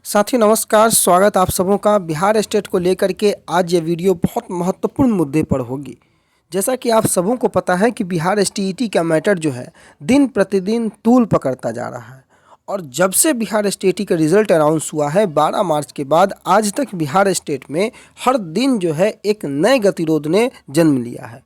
साथी नमस्कार, स्वागत आप सबों का। बिहार स्टेट को लेकर के आज ये वीडियो बहुत महत्वपूर्ण मुद्दे पर होगी। जैसा कि आप सबों को पता है कि बिहार एसटीईटी का मैटर जो है दिन प्रतिदिन तूल पकड़ता जा रहा है और जब से बिहार एसटीईटी का रिजल्ट अनाउंस हुआ है 12 मार्च के बाद आज तक बिहार स्टेट में हर दिन जो है एक नए गतिरोध ने जन्म लिया है।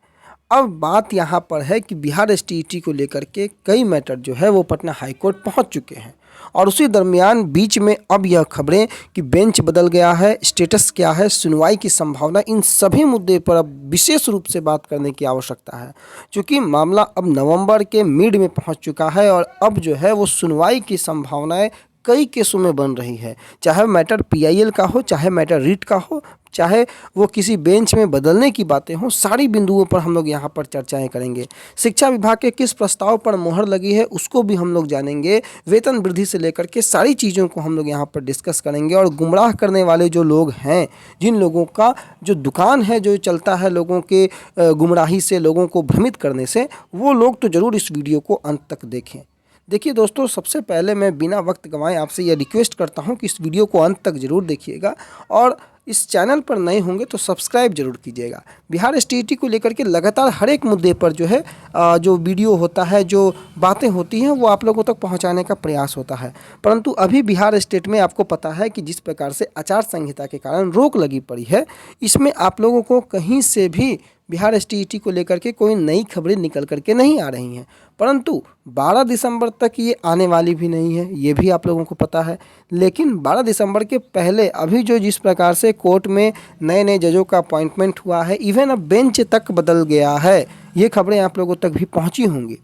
अब बात यहाँ पर है कि बिहार एसटीईटी को लेकर के कई मैटर जो है वो पटना हाईकोर्ट पहुँच चुके हैं और उसी दरमियान बीच में अब यह खबरें कि बेंच बदल गया है, स्टेटस क्या है, सुनवाई की संभावना, इन सभी मुद्दे पर अब विशेष रूप से बात करने की आवश्यकता है क्योंकि मामला अब नवंबर के मिड में पहुंच चुका है और अब जो है वो सुनवाई की संभावनाएं कई केसों में बन रही है। चाहे मैटर पीआईएल का हो, चाहे मैटर रीट का हो, चाहे वो किसी बेंच में बदलने की बातें हों, सारी बिंदुओं पर हम लोग यहाँ पर चर्चाएं करेंगे। शिक्षा विभाग के किस प्रस्ताव पर मोहर लगी है उसको भी हम लोग जानेंगे। वेतन वृद्धि से लेकर के सारी चीज़ों को हम लोग यहाँ पर डिस्कस करेंगे और गुमराह करने वाले जो लोग हैं, जिन लोगों का जो दुकान है जो चलता है लोगों के गुमराही से, लोगों को भ्रमित करने से, वो लोग तो ज़रूर इस वीडियो को अंत तक देखें। देखिए दोस्तों, सबसे पहले मैं बिना वक्त गंवाए आपसे यह रिक्वेस्ट करता हूं कि इस वीडियो को अंत तक ज़रूर देखिएगा और इस चैनल पर नए होंगे तो सब्सक्राइब जरूर कीजिएगा। बिहार एसटीईटी को लेकर के लगातार हर एक मुद्दे पर जो है जो वीडियो होता है, जो बातें होती हैं, वो आप लोगों तक पहुंचाने का प्रयास होता है। परंतु अभी बिहार स्टेट में आपको पता है कि जिस प्रकार से आचार संहिता के कारण रोक लगी पड़ी है, इसमें आप लोगों को कहीं से भी बिहार एसटीईटी को लेकर के कोई नई खबरें निकल करके नहीं आ रही हैं। परंतु 12 दिसंबर तक ये आने वाली भी नहीं है, ये भी आप लोगों को पता है। लेकिन 12 दिसंबर के पहले अभी जो जिस प्रकार से कोर्ट में नए नए जजों का अपॉइंटमेंट हुआ है, इवन अब बेंच तक बदल गया है, ये खबरें आप लोगों तक भी पहुंची होंगी।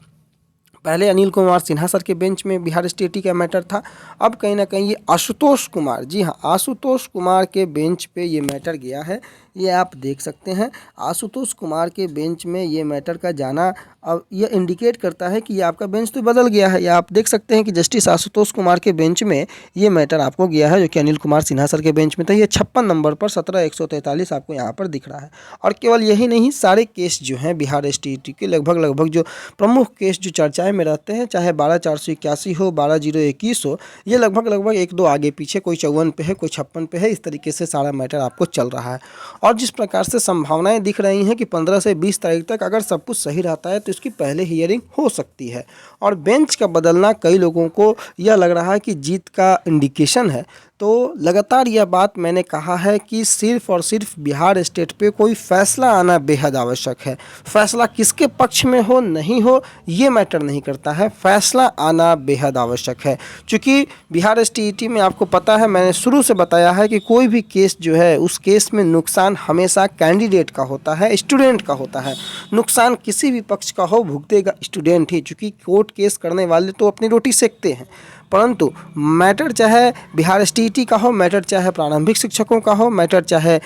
पहले अनिल कुमार सिन्हा सर के बेंच में बिहार एसटीईटी का मैटर था, अब कहीं ना कहीं ये आशुतोष कुमार, जी हाँ, आशुतोष कुमार के बेंच पे ये मैटर गया है। ये आप देख सकते हैं, आशुतोष कुमार के बेंच में ये मैटर का जाना अब यह इंडिकेट करता है कि ये आपका बेंच तो बदल गया है। या आप देख सकते हैं कि जस्टिस आशुतोष कुमार के बेंच में ये मैटर आपको गया है, जो कि अनिल कुमार सिन्हा सर के बेंच में था। ये 56 नंबर पर 17/143 आपको यहाँ पर दिख रहा है। और केवल यही नहीं, सारे केस जो हैं बिहार एसटीईटी के लगभग जो प्रमुख केस जो चर्चाएँ में रहते हैं, चाहे 12/481 हो, 12/021 हो, ये लगभग 1-2 आगे पीछे, कोई 54 पे है, कोई 56 पे है, इस तरीके से सारा मैटर आपको चल रहा है। और जिस प्रकार से संभावनाएं दिख रही हैं कि 15 से 20 तारीख तक अगर सब कुछ सही रहता है तो इसकी पहले हियरिंग हो सकती है। और बेंच का बदलना कई लोगों को यह लग रहा है कि जीत का इंडिकेशन है। तो लगातार यह बात मैंने कहा है कि सिर्फ और सिर्फ बिहार स्टेट पे कोई फैसला आना बेहद आवश्यक है। फैसला किसके पक्ष में हो नहीं हो ये मैटर नहीं करता है, फैसला आना बेहद आवश्यक है। क्योंकि बिहार एसटीईटी में आपको पता है, मैंने शुरू से बताया है कि कोई भी केस जो है उस केस में नुकसान हमेशा कैंडिडेट का होता है, स्टूडेंट का होता है। नुकसान किसी भी पक्ष का हो भुगतेगा स्टूडेंट ही, चूँकि कोर्ट केस करने वाले तो अपनी रोटी सेकते हैं। परंतु मैटर चाहे बिहार एसटीईटी का हो, मैटर चाहे प्रारंभिक शिक्षकों का हो, मैटर चाहे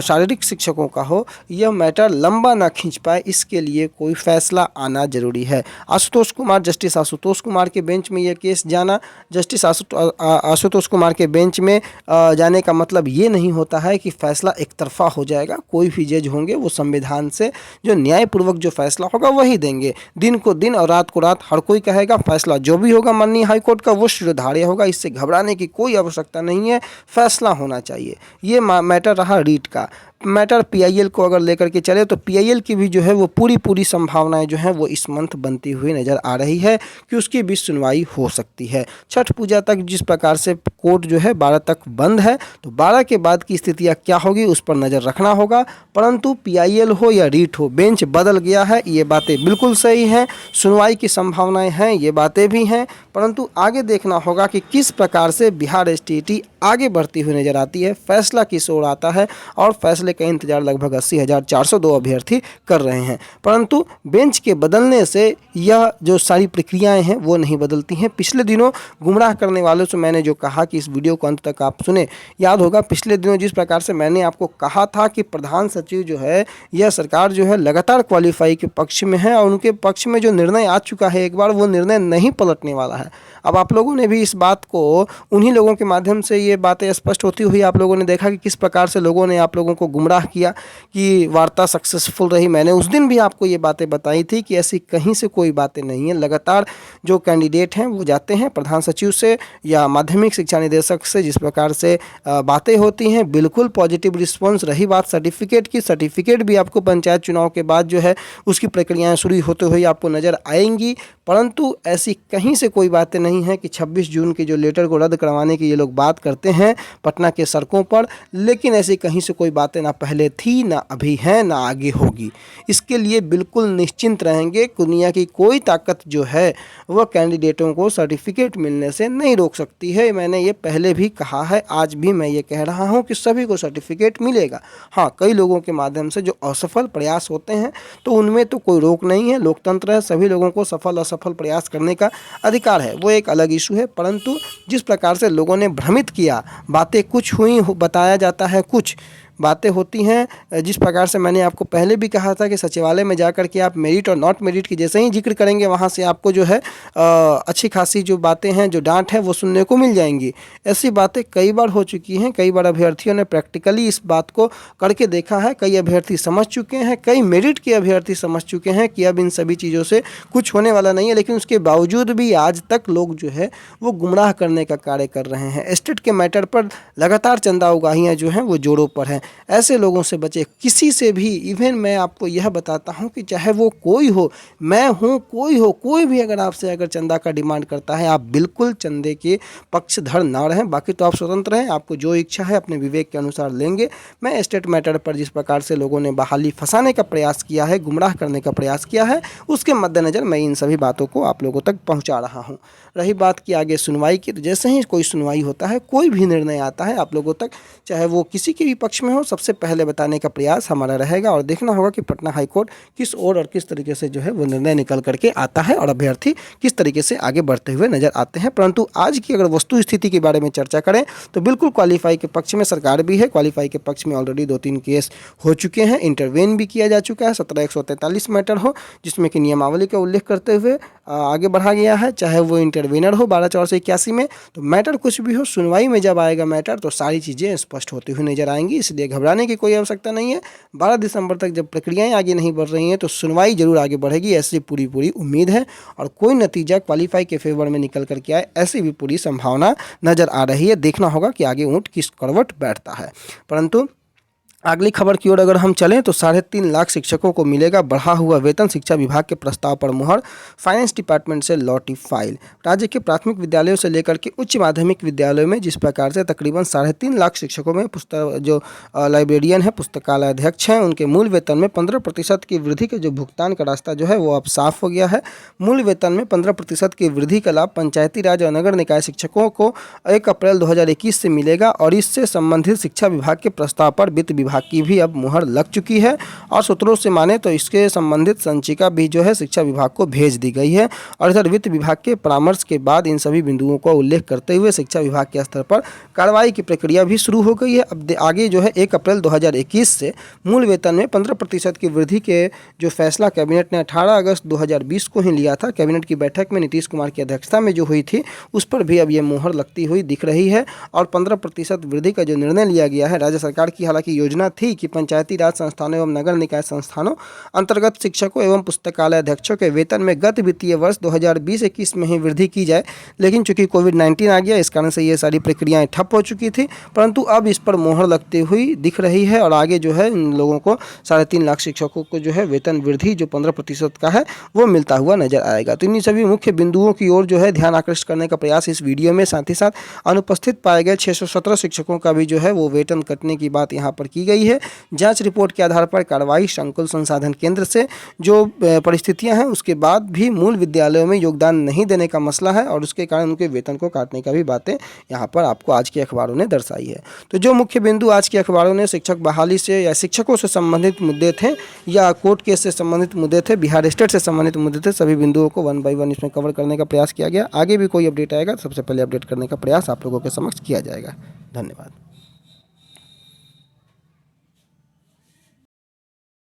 शारीरिक शिक्षकों का हो, यह मैटर लंबा ना खींच पाए, इसके लिए कोई फैसला आना जरूरी है। आशुतोष कुमार, जस्टिस आशुतोष कुमार के बेंच में यह केस जाना, जस्टिस आशुतोष कुमार के बेंच में जाने का मतलब ये नहीं होता है कि फैसला एक तरफा हो जाएगा। कोई भी जज होंगे वो संविधान से जो न्यायपूर्वक जो फैसला होगा वही देंगे। दिन को दिन और रात को रात हर कोई कहेगा फैसला जो भी होगा माननीय हाईकोर्ट का वो शिरोधार्य होगा। इससे घबराने की कोई आवश्यकता नहीं है, फैसला होना चाहिए। ये मैटर रहा रीट का। मैटर पीआईएल को अगर लेकर के चले तो पीआईएल की भी जो है वो पूरी संभावनाएं जो हैं वो इस मंथ बनती हुई नज़र आ रही है कि उसकी भी सुनवाई हो सकती है। छठ पूजा तक जिस प्रकार से कोर्ट जो है 12 तक बंद है, तो 12 के बाद की स्थितियां क्या होगी उस पर नज़र रखना होगा। परंतु पीआईएल हो या रीट हो, बेंच बदल गया है, ये बातें बिल्कुल सही हैं। सुनवाई की संभावनाएँ हैं, ये बातें भी हैं। परंतु आगे देखना होगा कि किस प्रकार से बिहार एसटीईटी आगे बढ़ती हुई नज़र आती है, फैसला किस ओर आता है। और फैसले का इंतजार लगभग 80,402 अभ्यर्थी कर रहे हैं। परंतु बेंच के बदलने से यह जो सारी प्रक्रियाएं हैं वो नहीं बदलती हैं। पिछले दिनों गुमराह करने वालों से मैंने जो कहा कि इस वीडियो को अंत तक आप सुने, याद होगा पिछले दिनों जिस प्रकार से मैंने आपको कहा था कि प्रधान सचिव जो है, यह सरकार जो है लगातार क्वालिफाई के पक्ष में है और उनके पक्ष में जो निर्णय आ चुका है एक बार, वो निर्णय नहीं पलटने वाला है। अब आप लोगों ने भी इस बात को उन्हीं लोगों के माध्यम से ये बातें स्पष्ट होती हुई आप लोगों ने देखा कि किस प्रकार से लोगों ने आप लोगों को गुमराह किया कि वार्ता सक्सेसफुल रही। मैंने उस दिन भी आपको ये बातें बताई थी कि ऐसी कहीं से कोई बातें नहीं है। लगातार जो कैंडिडेट हैं वो जाते हैं प्रधान सचिव से या माध्यमिक शिक्षा निदेशक से, जिस प्रकार से बातें होती हैं बिल्कुल पॉजिटिव रिस्पॉन्स। रही बात सर्टिफिकेट की, सर्टिफिकेट भी आपको पंचायत चुनाव के बाद जो है उसकी प्रक्रियाएं शुरू होते हुए आपको नज़र आएंगी, परंतु ऐसी कहीं से कोई बातें नहीं है कि 26 जून के जो लेटर को रद्द करवाने की ये लोग बात करते हैं पटना के सड़कों पर, लेकिन ऐसी कहीं से कोई बातें ना पहले थी, ना अभी है, ना आगे होगी। इसके लिए बिल्कुल निश्चिंत रहेंगे। दुनिया की कोई ताकत जो है वह कैंडिडेटों को सर्टिफिकेट मिलने से नहीं रोक सकती है। मैंने ये पहले भी कहा है, आज भी मैं ये कह रहा हूँ कि सभी को सर्टिफिकेट मिलेगा। हाँ, कई लोगों के माध्यम से जो असफल प्रयास होते हैं तो उनमें तो कोई रोक नहीं है। लोकतंत्र है, सभी लोगों को सफल असफल प्रयास करने का अधिकार है, वो एक अलग इशू है। परंतु जिस प्रकार से लोगों ने भ्रमित किया, बातें कुछ हुई, बताया जाता है कुछ बातें होती हैं। जिस प्रकार से मैंने आपको पहले भी कहा था कि सचिवालय में जाकर के आप मेरिट और नॉट मेरिट की जैसे ही जिक्र करेंगे वहाँ से आपको जो है अच्छी खासी जो बातें हैं, जो डांट है वो सुनने को मिल जाएंगी। ऐसी बातें कई बार हो चुकी हैं, कई बार अभ्यर्थियों ने प्रैक्टिकली इस बात को करके देखा है। कई अभ्यर्थी समझ चुके हैं, कई मेरिट के अभ्यर्थी समझ चुके हैं कि अब इन सभी चीज़ों से कुछ होने वाला नहीं है, लेकिन उसके बावजूद भी आज तक लोग जो है वो गुमराह करने का कार्य कर रहे हैं। एस्टेट के मैटर पर लगातार चंदा उगाहियाँ जो हैं वो जोरों पर हैं। ऐसे लोगों से बचे, किसी से भी। इवन मैं आपको यह बताता हूं कि चाहे वो कोई हो, मैं हूं, कोई हो, कोई भी अगर आपसे अगर चंदा का डिमांड करता है, आप बिल्कुल चंदे के पक्षधर ना रहें। बाकी तो आप स्वतंत्र हैं, आपको जो इच्छा है अपने विवेक के अनुसार लेंगे। मैं एस्टेट मैटर पर जिस प्रकार से लोगों ने बहाली फंसाने का प्रयास किया है, गुमराह करने का प्रयास किया है, उसके मद्देनज़र मैं इन सभी बातों को आप लोगों तक पहुँचा रहा हूँ। रही बात की आगे सुनवाई की, तो जैसे ही कोई सुनवाई होता है, कोई भी निर्णय आता है आप लोगों तक, चाहे वो किसी के भी पक्ष में हो, सबसे पहले बताने का प्रयास हमारा रहेगा। और देखना होगा कि पटना हाईकोर्ट किस ओर और किस तरीके से जो है वो निर्णय निकल करके आता है और अभ्यर्थी किस तरीके से आगे बढ़ते हुए नजर आते हैं। परंतु आज की अगर वस्तु स्थिति के बारे में चर्चा करें तो बिल्कुल क्वालिफाई के पक्ष में सरकार भी है। क्वालिफाई के पक्ष में ऑलरेडी 2-3 केस हो चुके हैं, इंटरवेन भी किया जा चुका है। 17,143 मैटर हो जिसमें कि नियमावली का उल्लेख करते हुए आगे बढ़ा गया है, चाहे वो इंटरवेनर हो 12/481 में। तो मैटर कुछ भी हो, सुनवाई में जब आएगा मैटर तो सारी चीज़ें स्पष्ट होती हुई नजर आएंगी, इसलिए घबराने की कोई आवश्यकता नहीं है। 12 दिसंबर तक जब प्रक्रियाएं आगे नहीं बढ़ रही हैं तो सुनवाई जरूर आगे बढ़ेगी, ऐसी पूरी उम्मीद है। और कोई नतीजा क्वालिफाई के फेवर में निकल करके आए, ऐसी भी पूरी संभावना नजर आ रही है। देखना होगा कि आगे ऊँट किस करवट बैठता है। परंतु अगली खबर की ओर अगर हम चलें तो 3.5 लाख शिक्षकों को मिलेगा बढ़ा हुआ वेतन, शिक्षा विभाग के प्रस्ताव पर मुहर, फाइनेंस डिपार्टमेंट से लौटी फाइल। राज्य के प्राथमिक विद्यालयों से लेकर के उच्च माध्यमिक विद्यालयों में जिस प्रकार से तकरीबन 3.5 लाख शिक्षकों में जो लाइब्रेरियन है, पुस्तकालय अध्यक्ष हैं, उनके मूल वेतन में 15% की वृद्धि के जो भुगतान का रास्ता जो है वो अब साफ हो गया है। मूल वेतन में 15% की वृद्धि का लाभ पंचायती राज और नगर निकाय शिक्षकों को 1 अप्रैल 2021 से मिलेगा और इससे संबंधित शिक्षा विभाग के प्रस्ताव पर वित्त विभाग की भी अब मुहर लग चुकी है। और सूत्रों से माने तो इसके संबंधित संचिका भी जो है शिक्षा विभाग को भेज दी गई है। और इधर वित्त विभाग के परामर्श के बाद इन सभी बिंदुओं का उल्लेख करते हुए शिक्षा विभाग के स्तर पर कार्रवाई की प्रक्रिया भी शुरू हो गई है। अब आगे जो है 1 अप्रैल 2021 से मूल वेतन में 15% की वृद्धि के जो फैसला कैबिनेट ने 18 अगस्त 2020 को ही लिया था, कैबिनेट की बैठक में नीतीश कुमार की अध्यक्षता में जो हुई थी, उस पर भी अब ये मुहर लगती हुई दिख रही है। और 15% वृद्धि का जो निर्णय लिया गया है, राज्य सरकार की हालांकि योजना थी कि पंचायती राज संस्थानों एवं नगर निकाय संस्थानों अंतर्गत शिक्षकों एवं पुस्तकालय अध्यक्षों के वेतन में गत वित्तीय वर्ष 2020-21 में ही वृद्धि की जाए, लेकिन चूंकि कोविड-19 आ गया, इस कारण से ये सारी प्रक्रियाएं ठप हो चुकी थी। परंतु अब इस पर मोहर लगती हुई दिख रही है और आगे जो है इन लोगों को 3.5 लाख शिक्षकों को जो है वेतन वृद्धि जो 15% का है वो मिलता हुआ नजर आएगा। तो इन सभी मुख्य बिंदुओं की ओर जो है ध्यान आकृष्ट करने का प्रयास इस वीडियो में, साथ ही साथ अनुपस्थित पाए गए 617 शिक्षकों का भी जो है वो वेतन कटने की बात यहाँ पर की गई है। जांच रिपोर्ट के आधार पर कार्रवाई संकुल संसाधन केंद्र से जो परिस्थितियां हैं उसके बाद भी मूल विद्यालयों में योगदान नहीं देने का मसला है और उसके कारण उनके वेतन को काटने का भी बातें यहाँ पर आपको आज के अखबारों ने दर्शाई है। तो जो मुख्य बिंदु आज के अखबारों ने शिक्षक बहाली से या शिक्षकों से संबंधित मुद्दे थे या कोर्ट केस से संबंधित मुद्दे थे, बिहार स्टेट से संबंधित मुद्दे थे, सभी बिंदुओं को 1 बाय 1 इसमें कवर करने का प्रयास किया गया। आगे भी कोई अपडेट आएगा सबसे पहले अपडेट करने का प्रयास आप लोगों के समक्ष किया जाएगा। धन्यवाद।